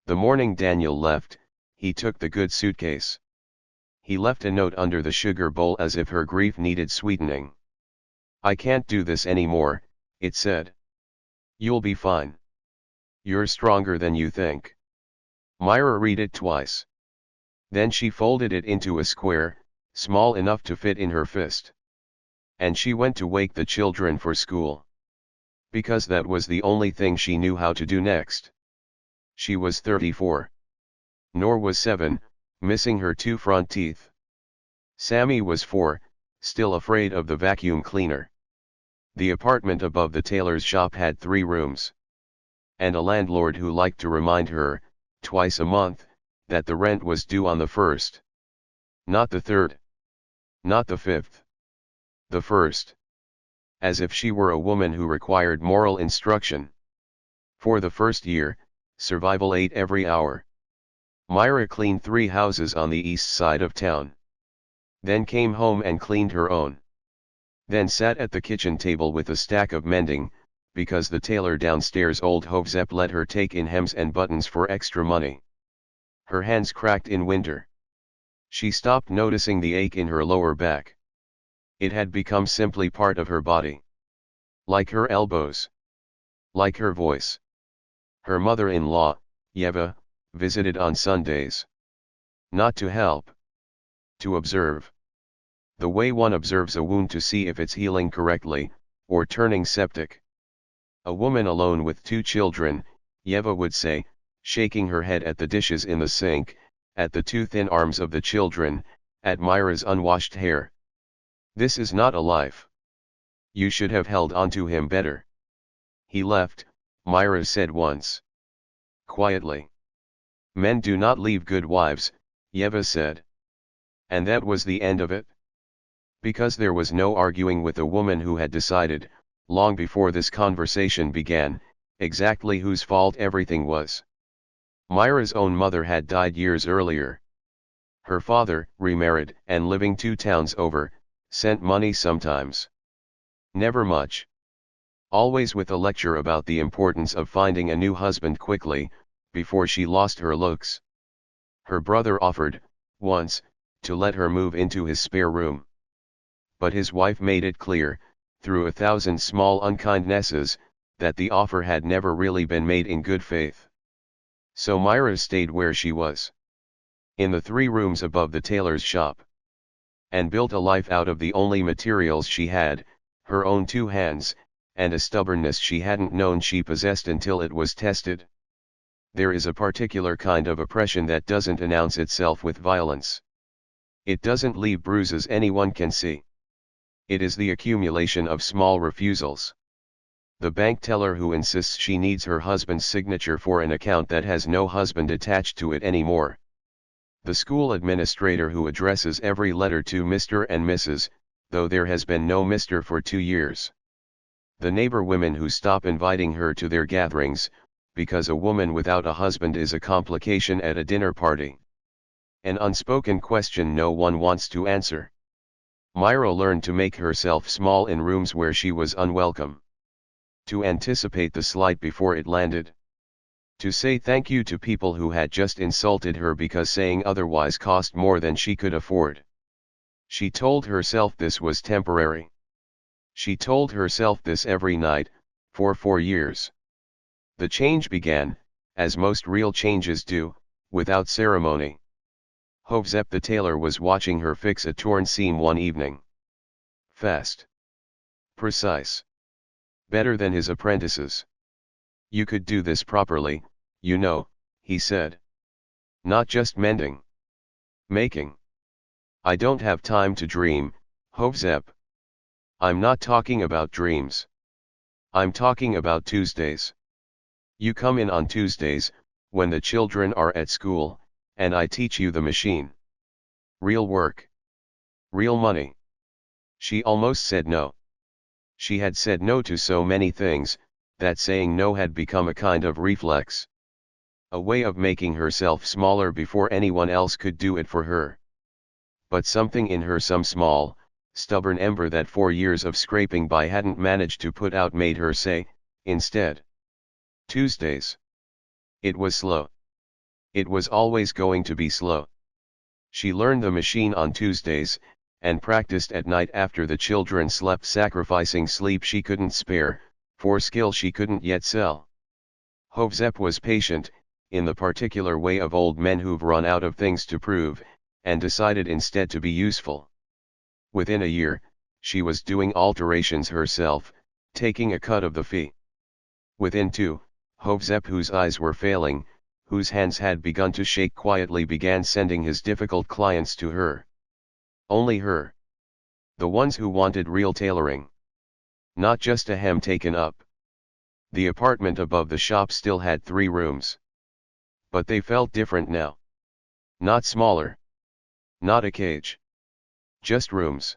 The morning Daniel left, he took the good suitcase. He left a note under the sugar bowl as if her grief needed sweetening. "I can't do this anymore," it said. "You'll be fine. You're stronger than you think." Myra read it twice. Then she folded it into a square, small enough to fit in her fist. And she went to wake the children for school. Because that was the only thing she knew how to do next. She was 34. Nor was 7, missing her 2 front teeth. Sammy was 4, still afraid of the vacuum cleaner. The apartment above the tailor's shop had 3 rooms. And a landlord who liked to remind her, twice a month, that the rent was due on the 1st. Not the 3rd. Not the 5th. The 1st. As if she were a woman who required moral instruction. For the first year, survival ate every hour. Myra cleaned 3 houses on the east side of town. Then came home and cleaned her own. Then sat at the kitchen table with a stack of mending, because the tailor downstairs old Hovzep let her take in hems and buttons for extra money. Her hands cracked in winter. She stopped noticing the ache in her lower back. It had become simply part of her body. Like her elbows. Like her voice. Her mother-in-law, Yeva, visited on Sundays. Not to help. To observe. The way one observes a wound to see if it's healing correctly, or turning septic. A woman alone with 2 children, Yeva would say, shaking her head at the dishes in the sink, at the 2 thin arms of the children, at Myra's unwashed hair. "This is not a life. You should have held onto him better." "He left," Myra said once. Quietly. "Men do not leave good wives," Yeva said. And that was the end of it. Because there was no arguing with a woman who had decided, long before this conversation began, exactly whose fault everything was. Myra's own mother had died years earlier. Her father, remarried and living 2 towns over, sent money sometimes. Never much. Always with a lecture about the importance of finding a new husband quickly, before she lost her looks. Her brother offered, once, to let her move into his spare room. But his wife made it clear, through 1,000 small unkindnesses, that the offer had never really been made in good faith. So Myra stayed where she was. In the 3 rooms above the tailor's shop. And built a life out of the only materials she had, her own 2 hands, and a stubbornness she hadn't known she possessed until it was tested. There is a particular kind of oppression that doesn't announce itself with violence. It doesn't leave bruises anyone can see. It is the accumulation of small refusals. The bank teller who insists she needs her husband's signature for an account that has no husband attached to it anymore. The school administrator who addresses every letter to Mr. and Mrs., though there has been no Mr. for 2 years. The neighbor women who stop inviting her to their gatherings, because a woman without a husband is a complication at a dinner party. An unspoken question no one wants to answer. Myra learned to make herself small in rooms where she was unwelcome. To anticipate the slight before it landed. To say thank you to people who had just insulted her because saying otherwise cost more than she could afford. She told herself this was temporary. She told herself this every night, for 4 years. The change began, as most real changes do, without ceremony. Hovzep the tailor was watching her fix a torn seam one evening. Fast. Precise. Better than his apprentices. "You could do this properly, you know," he said. "Not just mending. Making." "I don't have time to dream, Hovzep." "I'm not talking about dreams. I'm talking about Tuesdays. You come in on Tuesdays, when the children are at school, and I teach you the machine. Real work. Real money." She almost said no. She had said no to so many things, that saying no had become a kind of reflex. A way of making herself smaller before anyone else could do it for her. But something in her, some small, stubborn ember that 4 years of scraping by hadn't managed to put out, made her say, instead, "Tuesdays." It was slow. It was always going to be slow. She learned the machine on Tuesdays, and practiced at night after the children slept, sacrificing sleep she couldn't spare, for skill she couldn't yet sell. Hovzep was patient, in the particular way of old men who've run out of things to prove, and decided instead to be useful. Within a year, she was doing alterations herself, taking a cut of the fee. Within 2, Hovzep, whose eyes were failing, whose hands had begun to shake, quietly began sending his difficult clients to her. Only her. The ones who wanted real tailoring. Not just a hem taken up. The apartment above the shop still had 3 rooms. But they felt different now. Not smaller. Not a cage. Just rooms.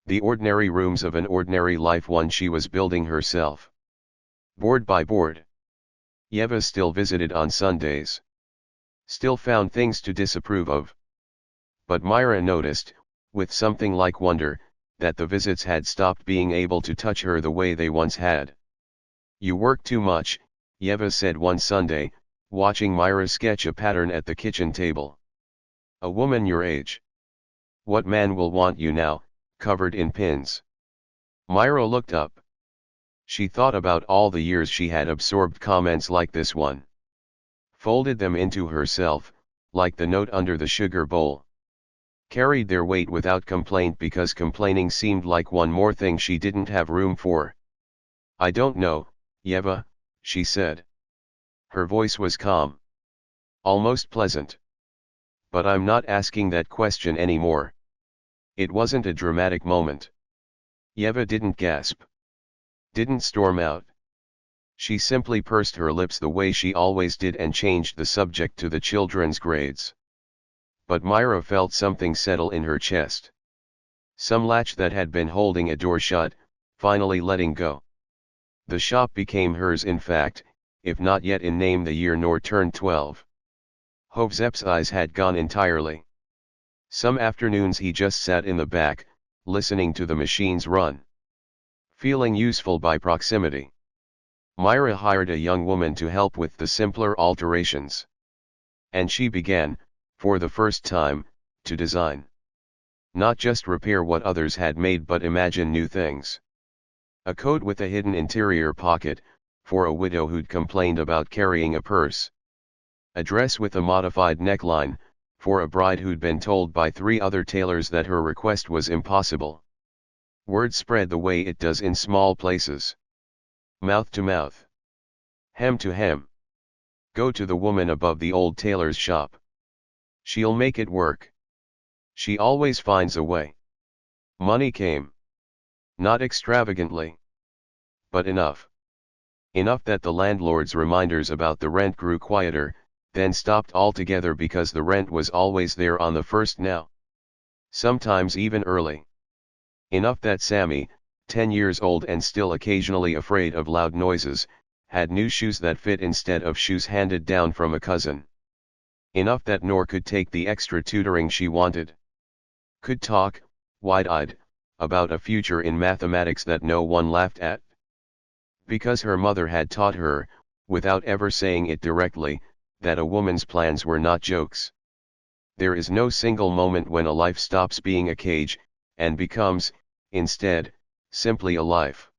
The ordinary rooms of an ordinary life, one she was building herself. Board by board. Yeva still visited on Sundays. Still found things to disapprove of. But Myra noticed, with something like wonder, that the visits had stopped being able to touch her the way they once had. "You work too much," Yeva said one Sunday, watching Myra sketch a pattern at the kitchen table. "A woman your age. What man will want you now, covered in pins?" Myra looked up. She thought about all the years she had absorbed comments like this one. Folded them into herself, like the note under the sugar bowl. Carried their weight without complaint, because complaining seemed like one more thing she didn't have room for. "I don't know, Yeva," she said. Her voice was calm. Almost pleasant. "But I'm not asking that question anymore." It wasn't a dramatic moment. Yeva didn't gasp. Didn't storm out. She simply pursed her lips the way she always did and changed the subject to the children's grades. But Myra felt something settle in her chest. Some latch that had been holding a door shut, finally letting go. The shop became hers, in fact, if not yet in name the year Nor turned 12. Hovzep's eyes had gone entirely. Some afternoons he just sat in the back, listening to the machines run. Feeling useful by proximity. Myra hired a young woman to help with the simpler alterations. And she began, for the first time, to design. Not just repair what others had made, but imagine new things. A coat with a hidden interior pocket, for a widow who'd complained about carrying a purse. A dress with a modified neckline, for a bride who'd been told by 3 other tailors that her request was impossible. Word spread the way it does in small places. Mouth to mouth. Hem to hem. Go to the woman above the old tailor's shop. She'll make it work. She always finds a way. Money came. Not extravagantly. But enough. Enough that the landlord's reminders about the rent grew quieter, then stopped altogether, because the rent was always there on the first now. Sometimes even early. Enough that Sammy, 10 years old and still occasionally afraid of loud noises, had new shoes that fit instead of shoes handed down from a cousin. Enough that Nor could take the extra tutoring she wanted. Could talk, wide-eyed, about a future in mathematics that no one laughed at. Because her mother had taught her, without ever saying it directly, that a woman's plans were not jokes. There is no single moment when a life stops being a cage, and becomes, instead, simply a life.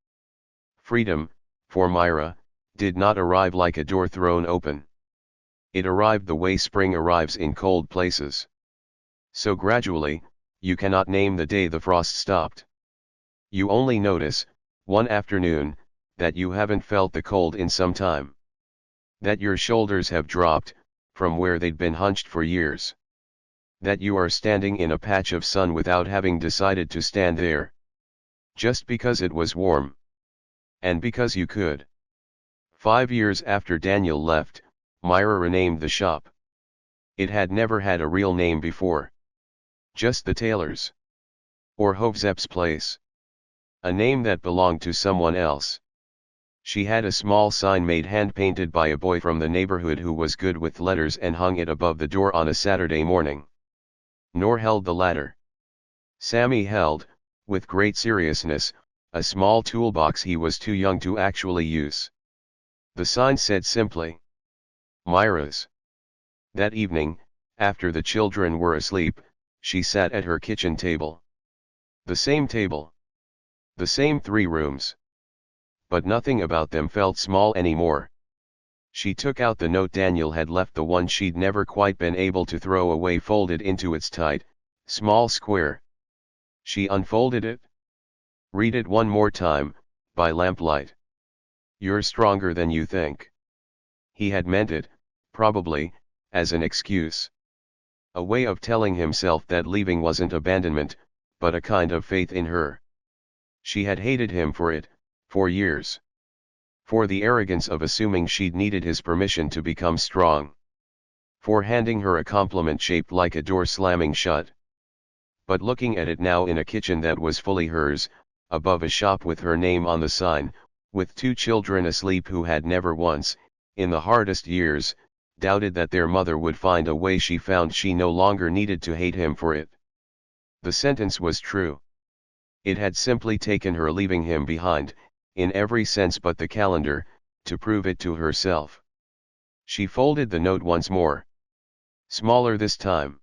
Freedom, for Myra, did not arrive like a door thrown open. It arrived the way spring arrives in cold places. So gradually, you cannot name the day the frost stopped. You only notice, one afternoon, that you haven't felt the cold in some time. That your shoulders have dropped, from where they'd been hunched for years. That you are standing in a patch of sun without having decided to stand there. Just because it was warm. And because you could. 5 years after Daniel left, Myra renamed the shop. It had never had a real name before. Just the tailor's. Or Hovzep's place. A name that belonged to someone else. She had a small sign made hand-painted by a boy from the neighborhood who was good with letters, and hung it above the door on a Saturday morning. Nor held the ladder. Sammy held, with great seriousness, a small toolbox he was too young to actually use. The sign said simply, "Myra's." That evening, after the children were asleep, she sat at her kitchen table. The same table. The same 3 rooms. But nothing about them felt small anymore. She took out the note Daniel had left, the one she'd never quite been able to throw away, folded into its tight, small square. She unfolded it. "Read it one more time, by lamplight. You're stronger than you think." He had meant it, probably, as an excuse. A way of telling himself that leaving wasn't abandonment, but a kind of faith in her. She had hated him for it, for years. For the arrogance of assuming she'd needed his permission to become strong. For handing her a compliment shaped like a door slamming shut. But looking at it now in a kitchen that was fully hers, above a shop with her name on the sign, with 2 children asleep who had never once, in the hardest years, doubted that their mother would find a way, she found she no longer needed to hate him for it. The sentence was true. It had simply taken her leaving him behind, in every sense but the calendar, to prove it to herself. She folded the note once more. Smaller this time.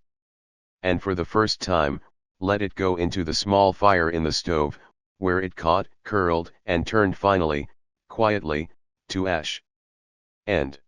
And for the first time, let it go into the small fire in the stove, where it caught, curled, and turned finally, quietly, to ash. End.